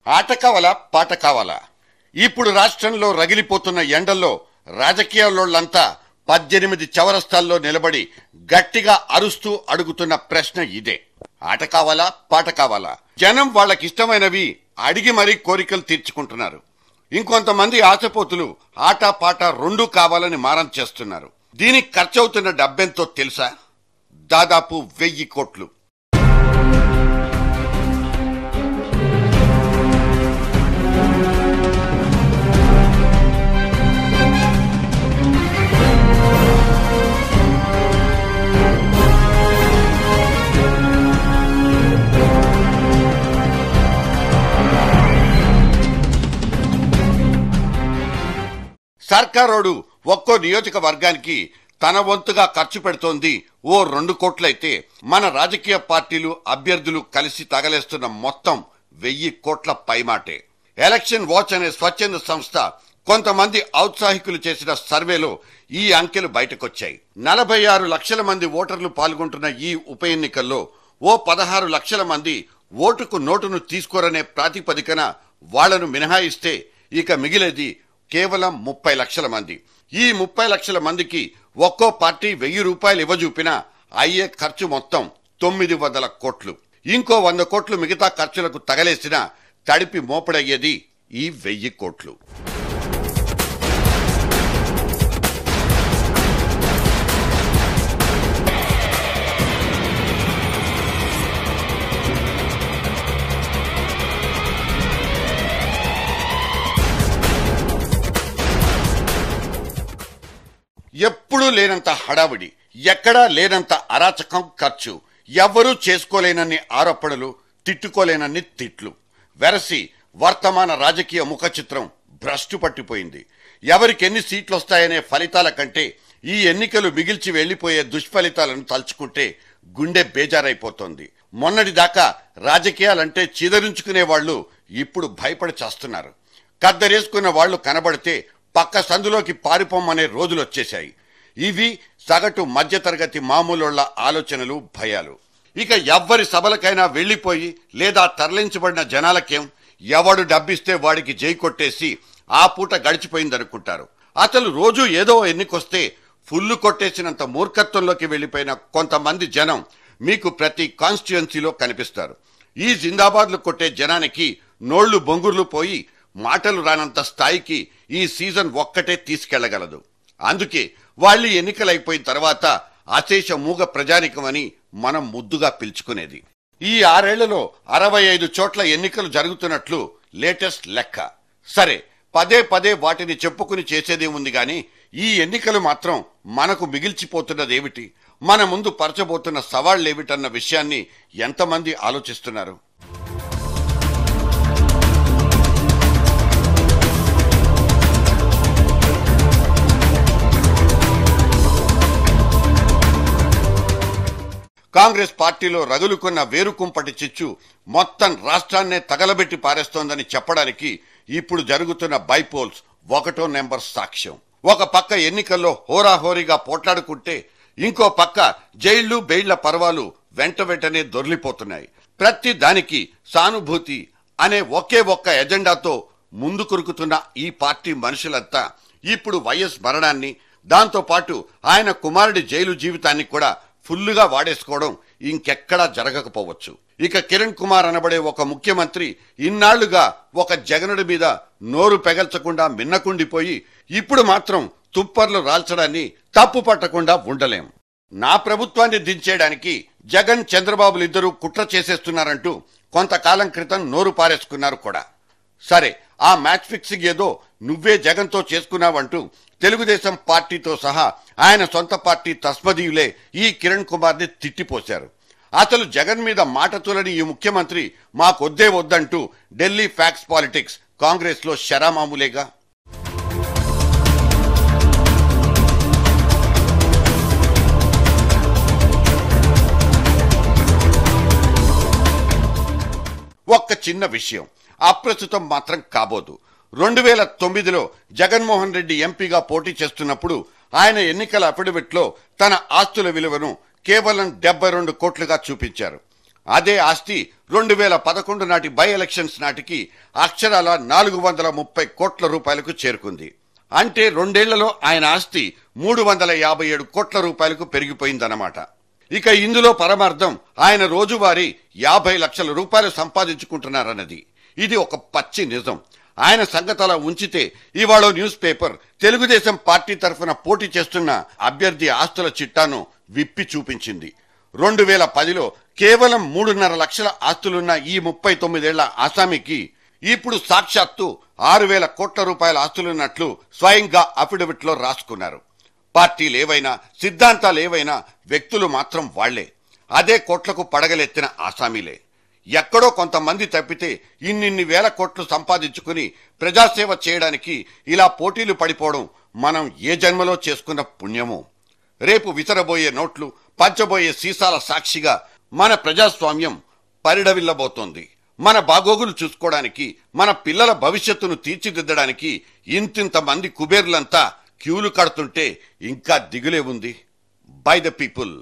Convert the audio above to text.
ఆట కావాలా పాట కావాలా? ఇప్పుడు రాష్ట్రంలో రగిలిపోతున్న ఎండల్లో రాజకీయాల్లోళ్లంతా 18 చౌరస్తాల్లో నిలబడి గట్టిగా అరుస్తూ అడుగుతున్న ప్రశ్న ఇదే. ఆట కావాలా పాట కావాలా? జనం వాళ్ళకిష్టమైనవి అడిగి మరీ కోరికలు తీర్చుకుంటున్నారు. ఇంకొంతమంది ఆశపోతులు ఆట పాట రెండూ కావాలని మారం చేస్తున్నారు. దీనికి ఖర్చవుతున్న డబ్బెంతో తెలుసా? దాదాపు 1000 కోట్లు. సర్కారోడు ఒక్కో నియోజకవర్గానికి తన వంతుగా ఖర్చు పెడుతోంది ఓ 2 కోట్లయితే, మన రాజకీయ పార్టీలు అభ్యర్థులు కలిసి తగలేస్తున్న మొత్తం 1000 కోట్ల పైమాటే. ఎలక్షన్ వాచ్ అనే స్వచ్ఛంద సంస్థ కొంతమంది ఔత్సాహికులు చేసిన సర్వేలో ఈ అంకెలు బయటకొచ్చాయి. 46 లక్షల మంది ఓటర్లు పాల్గొంటున్న ఈ ఉప ఎన్నికల్లో ఓ 16 లక్షల మంది ఓటుకు నోటును తీసుకోరనే ప్రాతిపదికన వాళ్లను మినహాయిస్తే ఇక మిగిలేది కేవలం 30 లక్షల మంది. ఈ 30 లక్షల మందికి ఒక్కో పార్టీ 1000 రూపాయలు ఇవ్వజూపినా అయ్యే ఖర్చు మొత్తం 900 కోట్లు. ఇంకో 100 కోట్లు మిగతా ఖర్చులకు తగలేసినా తడిపి మోపడయ్యేది ఈ 1000 కోట్లు. ఎప్పుడూ లేనంత హడావిడి, ఎక్కడా లేనంత అరాచకం, ఖర్చు, ఎవ్వరూ చేసుకోలేనన్ని ఆరోపణలు, తిట్టుకోలేనన్ని తిట్లు వెరసి వర్తమాన రాజకీయ ముఖ చిత్రం భ్రష్టు పట్టిపోయింది. ఎవరికెన్ని సీట్లొస్తాయనే ఫలితాల కంటే ఈ ఎన్నికలు మిగిల్చి వెళ్లిపోయే దుష్ఫలితాలను తలుచుకుంటే గుండె బేజారైపోతోంది. మొన్నటిదాకా రాజకీయాలంటే చీదరించుకునే వాళ్లు ఇప్పుడు భయపడి చేస్తున్నారు. కద్దరేసుకున్న వాళ్లు కనబడితే పక్క సందులోకి పారిపోమనే రోజులొచ్చేశాయి. ఇవి సగటు మధ్యతరగతి మామూలోళ్ల ఆలోచనలు, భయాలు. ఇక ఎవ్వరి సభలకైనా వెళ్లిపోయి లేదా తరలించబడిన జనాలకేం, ఎవడు డబ్బిస్తే వాడికి జై కొట్టేసి ఆ పూట గడిచిపోయిందనుకుంటారు. అసలు రోజు ఏదో ఎన్నికొస్తే ఫుల్లు కొట్టేసినంత మూర్ఖత్వంలోకి వెళ్లిపోయిన కొంతమంది జనం మీకు ప్రతి కాన్స్టిట్యుయెన్సీలో కనిపిస్తారు. ఈ జిందాబాద్లు కొట్టే జనానికి నోళ్లు బొంగుర్లు పోయి మాటలు రానంత స్థాయికి ఈ సీజన్ ఒక్కటే తీసుకెళ్లగలదు. అందుకే వాళ్ళు ఎన్నికలైపోయిన తర్వాత అశేష మూగ ప్రజానికమని మనం ముద్దుగా పిలుచుకునేది. ఈ 6 ఏళ్లలో 65 చోట్ల ఎన్నికలు జరుగుతున్నట్లు లేటెస్ట్ లెక్క. సరే, పదే పదే వాటిని చెప్పుకుని చేసేదేముంది గాని ఈ ఎన్నికలు మాత్రం మనకు మిగిల్చిపోతున్నదేమిటి, మన ముందు పరచబోతున్న సవాళ్లేమిటన్న విషయాన్ని ఎంతమంది ఆలోచిస్తున్నారు? కాంగ్రెస్ పార్టీలో రగులుకున్న వేరుకుంపటి చిచ్చు మొత్తం రాష్ట్రాన్నే తగలబెట్టి పారేస్తోందని చెప్పడానికి ఇప్పుడు జరుగుతున్న బైపోల్స్ 1వ నెంబర్ సాక్ష్యం. ఒక పక్క ఎన్నికల్లో హోరాహోరీగా పోట్లాడుకుంటే ఇంకో పక్క జైళ్లు బెయిళ్ల పర్వాలు వెంటనే దొర్లిపోతున్నాయి. ప్రతి దానికి సానుభూతి అనే ఒకే ఒక్క ఎజెండాతో ముందు కురుకుతున్న ఈ పార్టీ మనుషులంతా ఇప్పుడు వైఎస్ మరణాన్ని, దాంతో పాటు ఆయన కుమారుడి జైలు జీవితాన్ని కూడా ఫుల్లుగా వాడేసుకోవడం ఇంకెక్కడా జరగకపోవచ్చు. ఇక కిరణ్ కుమార్ అనబడే ఒక ముఖ్యమంత్రి ఇన్నాళ్లుగా ఒక జగనుడి మీద నోరు పెగల్చకుండా మిన్నకుండిపోయి ఇప్పుడు మాత్రం తుప్పర్లు రాల్చడాన్ని తప్పు పట్టకుండా ఉండలేం. నా ప్రభుత్వాన్ని దించేయడానికి జగన్ చంద్రబాబులిద్దరూ కుట్ర చేసేస్తున్నారంటూ కొంతకాలం క్రితం నోరు పారేసుకున్నారు కూడా. సరే, ఆ మ్యాచ్ ఫిక్సింగ్ ఏదో నువ్వే జగన్తో చేసుకున్నావంటూ తెలుగుదేశం పార్టీతో సహా ఆయన సొంత పార్టీ తస్మదీయులే ఈ కిరణ్ కుమార్ ని తిట్టిపోశారు. అసలు జగన్ మీద మాట తూలని ఈ ముఖ్యమంత్రి మాకొద్దే వద్దంటూ ఢిల్లీ ఫ్యాక్స్ పాలిటిక్స్ కాంగ్రెస్ లో శరామామూలేగా. ఒక్క చిన్న విషయం అప్రస్తుతం మాత్రం కాబోదు. 2009లో జగన్మోహన్ రెడ్డి ఎంపీగా పోటీ చేస్తున్నప్పుడు ఆయన ఎన్నికల అఫిడవిట్లో తన ఆస్తుల విలువను కేవలం 72 కోట్లుగా చూపించారు. అదే ఆస్తి 2011 నాటి బై ఎలక్షన్స్ నాటికి అక్షరాల 430 కోట్ల రూపాయలకు చేరుకుంది. అంటే 2 ఏళ్లలో ఆయన ఆస్తి 357 కోట్ల రూపాయలకు పెరిగిపోయిందన్నమాట. ఇక ఇందులో పరమార్థం ఆయన రోజువారీ 50 లక్షల రూపాయలు సంపాదించుకుంటున్నారన్నది. ఇది ఒక పచ్చి నిజం. ఆయన సంగతలా ఉంచితే ఇవాళ న్యూస్ పేపర్ తెలుగుదేశం పార్టీ తరఫున పోటీ చేస్తున్న అభ్యర్థి ఆస్తుల చిట్టాను విప్పి చూపించింది. 2010లో కేవలం 3.5 లక్షల ఆస్తులున్న ఈ 39 ఏళ్ల ఆసామికి ఇప్పుడు సాక్షాత్తు 6,000 కోట్ల రూపాయల ఆస్తులున్నట్లు స్వయంగా అఫిడవిట్ లో రాసుకున్నారు. పార్టీలేవైనా సిద్ధాంతాలేవైనా వ్యక్తులు మాత్రం వాళ్లే. అదే కోట్లకు పడగలెత్తిన ఆసామీలే. ఎక్కడో కొంతమంది తప్పితే ఇన్నిన్ని వేల కోట్లు సంపాదించుకుని ప్రజాసేవ చేయడానికి ఇలా పోటీలు పడిపోవడం మనం ఏ జన్మలో చేసుకున్న పుణ్యమో. రేపు విసరబోయే నోట్లు, పంచబోయే సీసాల సాక్షిగా మన ప్రజాస్వామ్యం పరిడవిల్లబోతోంది. మన బాగోగులు చూసుకోవడానికి, మన పిల్లల భవిష్యత్తును తీర్చిదిద్దడానికి ఇంతింత మంది కుబేర్లంతా క్యూలు కడుతుంటే ఇంకా దిగులే ఉంది. By the people.